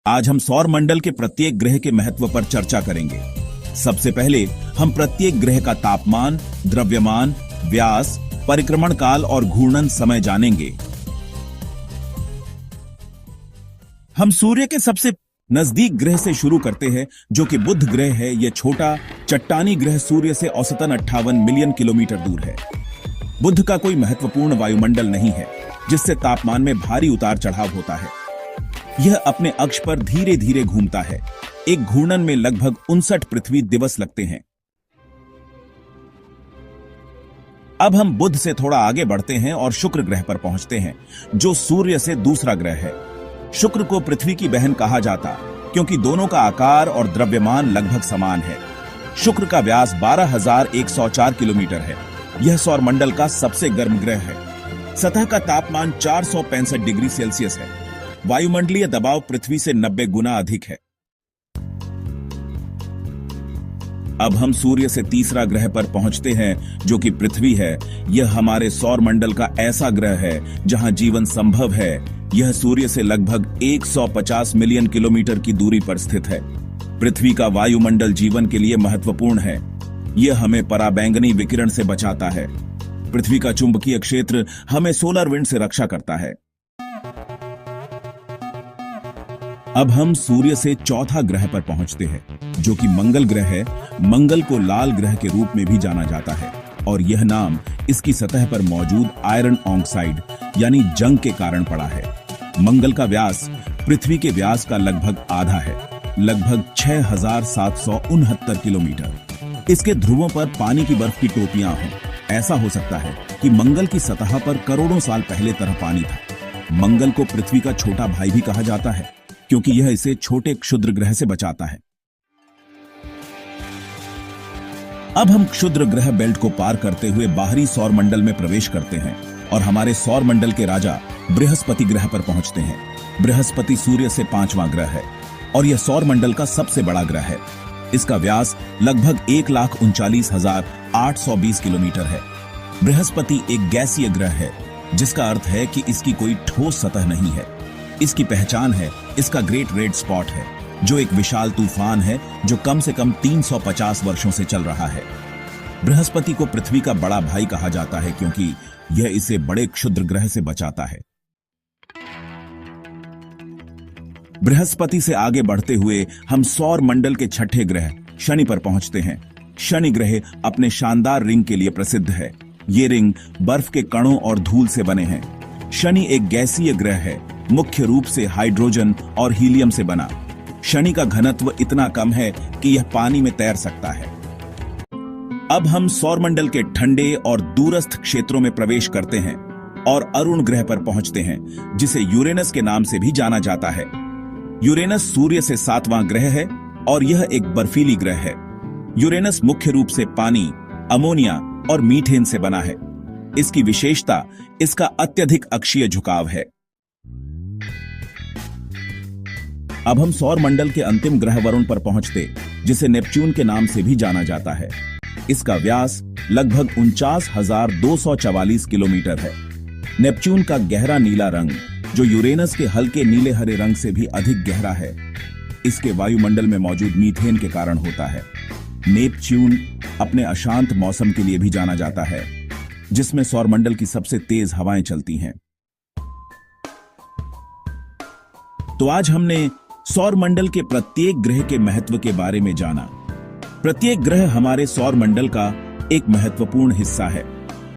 आज हम सौर मंडल के प्रत्येक ग्रह के महत्व पर चर्चा करेंगे। सबसे पहले हम प्रत्येक ग्रह का तापमान, द्रव्यमान, व्यास, परिक्रमण काल और घूर्णन समय जानेंगे। हम सूर्य के सबसे नजदीक ग्रह से शुरू करते हैं, जो कि बुध ग्रह है। यह छोटा चट्टानी ग्रह सूर्य से औसतन 58 मिलियन किलोमीटर दूर है। बुध का कोई महत्वपूर्ण वायुमंडल नहीं है, जिससे तापमान में भारी उतार चढ़ाव होता है। यह अपने अक्ष पर धीरे धीरे घूमता है। एक घूर्णन में लगभग 59 पृथ्वी दिवस लगते हैं। अब हम बुध से थोड़ा आगे बढ़ते हैं और शुक्र ग्रह पर पहुंचते हैं, जो सूर्य से दूसरा ग्रह है। शुक्र को पृथ्वी की बहन कहा जाता, क्योंकि दोनों का आकार और द्रव्यमान लगभग समान है। शुक्र का व्यास 12,104 किलोमीटर है। यह सौरमंडल का सबसे गर्म ग्रह है। सतह का तापमान 465 डिग्री सेल्सियस है। वायुमंडलीय दबाव पृथ्वी से 90 गुना अधिक है। अब हम सूर्य से तीसरा ग्रह पर पहुंचते हैं, जो कि पृथ्वी है। यह हमारे सौरमंडल का ऐसा ग्रह है जहां जीवन संभव है। यह सूर्य से लगभग 150 मिलियन किलोमीटर की दूरी पर स्थित है। पृथ्वी का वायुमंडल जीवन के लिए महत्वपूर्ण है। यह हमें पराबैंगनी विकिरण से बचाता है। पृथ्वी का चुंबकीय क्षेत्र हमें सोलर विंड से रक्षा करता है। अब हम सूर्य से चौथा ग्रह पर पहुंचते हैं, जो कि मंगल ग्रह है। मंगल को लाल ग्रह के रूप में भी जाना जाता है, और यह नाम इसकी सतह पर मौजूद आयरन ऑक्साइड यानी जंग के कारण पड़ा है। मंगल का व्यास पृथ्वी के व्यास का लगभग आधा है, लगभग 6,769 किलोमीटर। इसके ध्रुवों पर पानी की बर्फ की टोपियां हों। ऐसा हो सकता है कि मंगल की सतह पर करोड़ों साल पहले तरह पानी था। मंगल को पृथ्वी का छोटा भाई भी कहा जाता है, क्योंकि यह इसे छोटे क्षुद्र ग्रह से बचाता है। अब हम क्षुद्र ग्रह बेल्ट को पार करते हुए बाहरी सौर मंडल में प्रवेश करते हैं और हमारे सौर मंडल के राजा बृहस्पति ग्रह पर पहुंचते हैं। बृहस्पति सूर्य से 5वां ग्रह है और यह सौर मंडल का सबसे बड़ा ग्रह है। इसका व्यास लगभग 1,39,820 किलोमीटर है। बृहस्पति एक गैसीय ग्रह है, जिसका अर्थ है कि इसकी कोई ठोस सतह नहीं है। इसकी पहचान है इसका ग्रेट रेड स्पॉट है, जो एक विशाल तूफान है जो कम से कम 350 वर्षों से चल रहा है। बृहस्पति को पृथ्वी का बड़ा भाई कहा जाता है, क्योंकि यह इसे बड़े क्षुद्र ग्रह से बचाता है। बृहस्पति से आगे बढ़ते हुए हम सौर मंडल के छठे ग्रह शनि पर पहुंचते हैं। शनि ग्रह अपने शानदार रिंग के लिए प्रसिद्ध है। ये रिंग बर्फ के कणों और धूल से बने हैं। शनि एक गैसीय ग्रह है, मुख्य रूप से हाइड्रोजन और हीलियम से बना। शनि का घनत्व इतना कम है कि यह पानी में तैर सकता है। अब हम सौरमंडल के ठंडे और दूरस्थ क्षेत्रों में प्रवेश करते हैं और अरुण ग्रह पर पहुंचते हैं, जिसे यूरेनस के नाम से भी जाना जाता है। यूरेनस सूर्य से 7वां ग्रह है और यह एक बर्फीली ग्रह है। यूरेनस मुख्य रूप से पानी, अमोनिया और मीथेन से बना है। इसकी विशेषता इसका अत्यधिक अक्षीय झुकाव है। अब हम सौर मंडल के अंतिम ग्रह वरुण पर पहुंचते, जिसे नेपच्यून के नाम से भी जाना जाता है। इसका व्यास लगभग 49,244 किलोमीटर है। नेपच्यून का गहरा नीला रंग, जो यूरेनस के हल्के नीले हरे रंग से भी अधिक गहरा है, इसके वायुमंडल में मौजूद मीथेन के कारण होता है। नेपच्यून अपने अशांत मौसम के लिए भी जाना जाता है, जिसमें सौरमंडल की सबसे तेज हवाएं चलती हैं। तो आज हमने सौरमंडल के प्रत्येक ग्रह के महत्व के बारे में जाना। प्रत्येक ग्रह हमारे सौरमंडल का एक महत्वपूर्ण हिस्सा है।